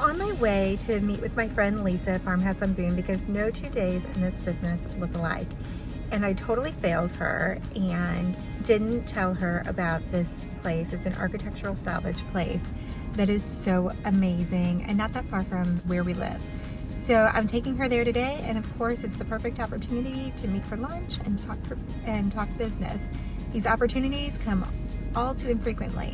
on my way to meet with my friend Lisa at Farmhouse on Boone because no 2 days in this business look alike. And I totally failed her and didn't tell her about this place. It's an architectural salvage place that is so amazing and not that far from where we live. So I'm taking her there today, and of course it's the perfect opportunity to meet for lunch and talk business. These opportunities come all too infrequently.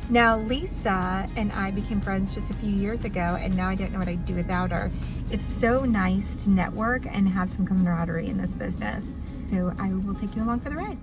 Now, Lisa and I became friends just a few years ago, and now I don't know what I'd do without her. It's so nice to network and have some camaraderie in this business. So I will take you along for the ride.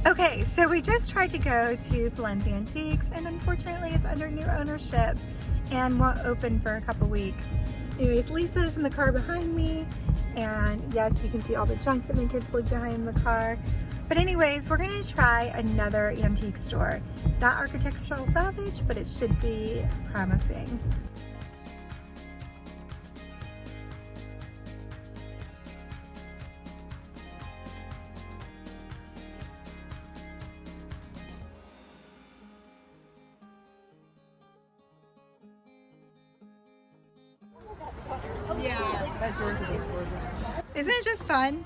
Okay, so we just tried to go to Filen's Antiques, and unfortunately it's under new ownership and won't open for a couple weeks. Anyways, Lisa's in the car behind me, and yes, you can see all the junk that my kids leave behind in the car. But anyways, we're gonna try another antique store. Not architectural salvage, but it should be promising. Yeah, that jersey looks gorgeous. Isn't it just fun?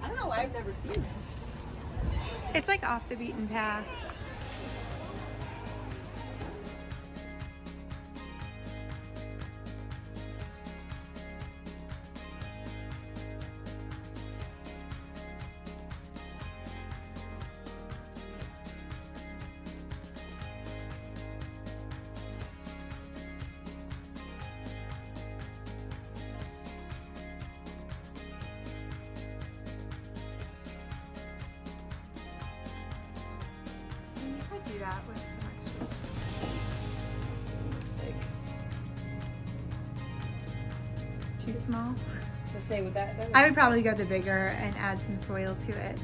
I don't know why I've never seen this. It's like off the beaten path. Do that with some extra. Looks like too small. To say with that, I would probably go the bigger and add some soil to it.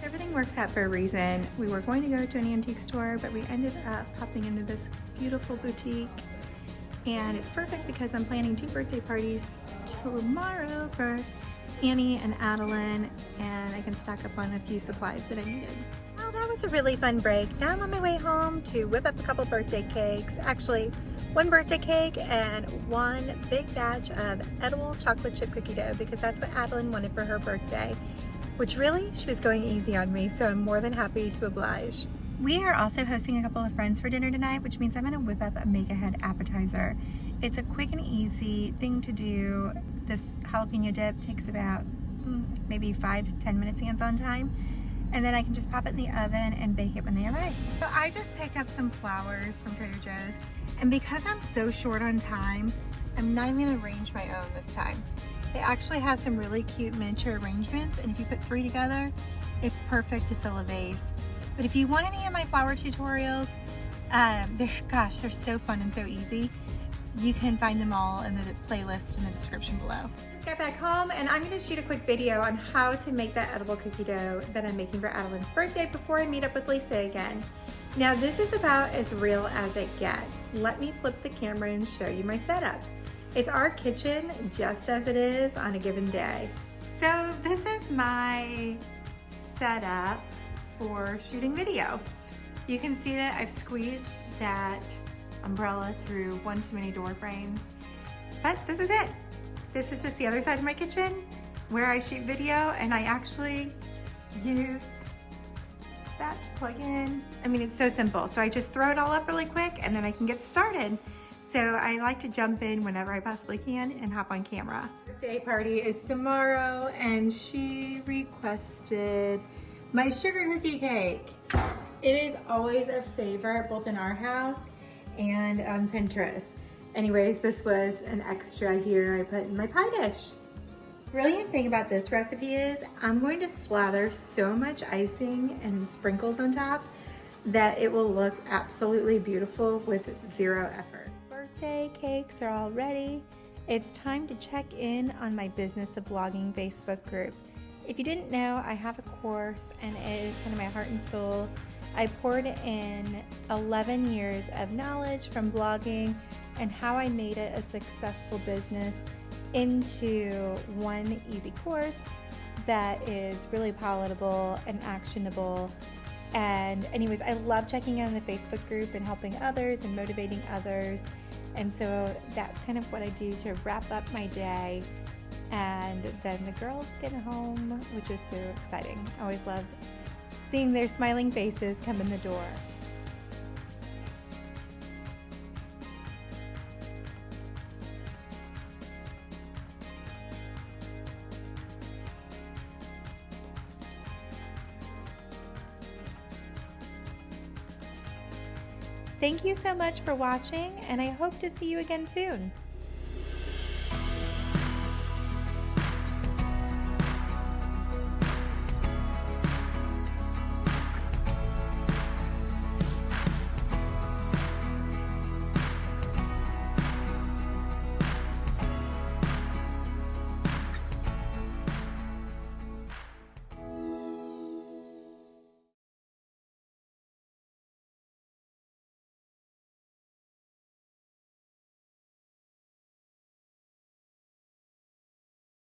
Everything works out for a reason. We were going to go to an antique store, but we ended up popping into this beautiful boutique. And it's perfect because I'm planning 2 birthday parties tomorrow for Annie and Adeline, and I can stock up on a few supplies that I needed. Well, that was a really fun break. Now I'm on my way home to whip up a couple birthday cakes. Actually, one birthday cake and one big batch of edible chocolate chip cookie dough, because that's what Adeline wanted for her birthday, which really, she was going easy on me, so I'm more than happy to oblige. We are also hosting a couple of friends for dinner tonight, which means I'm gonna whip up a make-ahead appetizer. It's a quick and easy thing to do. This jalapeno dip takes about maybe 5-10 minutes hands-on time, and then I can just pop it in the oven and bake it when they arrive. So I just picked up some flowers from Trader Joe's, and because I'm so short on time, I'm not even gonna arrange my own this time. They actually have some really cute miniature arrangements, and if you put 3 together, it's perfect to fill a vase. But if you want any of my flower tutorials, they're so fun and so easy. You can find them all in the playlist in the description below. Just got back home, and I'm gonna shoot a quick video on how to make that edible cookie dough that I'm making for Adeline's birthday before I meet up with Lisa again. Now this is about as real as it gets. Let me flip the camera and show you my setup. It's our kitchen just as it is on a given day. So this is my setup for shooting video. You can see that I've squeezed that umbrella through one too many door frames, but this is it. This is just the other side of my kitchen where I shoot video, and I actually use that to plug in. I mean, it's so simple. So I just throw it all up really quick and then I can get started. So I like to jump in whenever I possibly can and hop on camera. Birthday party is tomorrow, and she requested my sugar cookie cake. It is always a favorite both in our house and on Pinterest. Anyways, this was an extra here I put in my pie dish. Brilliant thing about this recipe is I'm going to slather so much icing and sprinkles on top that it will look absolutely beautiful with 0 effort. Birthday cakes are all ready. It's time to check in on my Business of Blogging Facebook group. If you didn't know, I have a course, and it is kind of my heart and soul. I poured in 11 years of knowledge from blogging and how I made it a successful business into one easy course that is really palatable and actionable. And anyways, I love checking in on the Facebook group and helping others and motivating others. And so that's kind of what I do to wrap up my day. And then the girls get home, which is so exciting. I always love seeing their smiling faces come in the door. Thank you so much for watching, and I hope to see you again soon.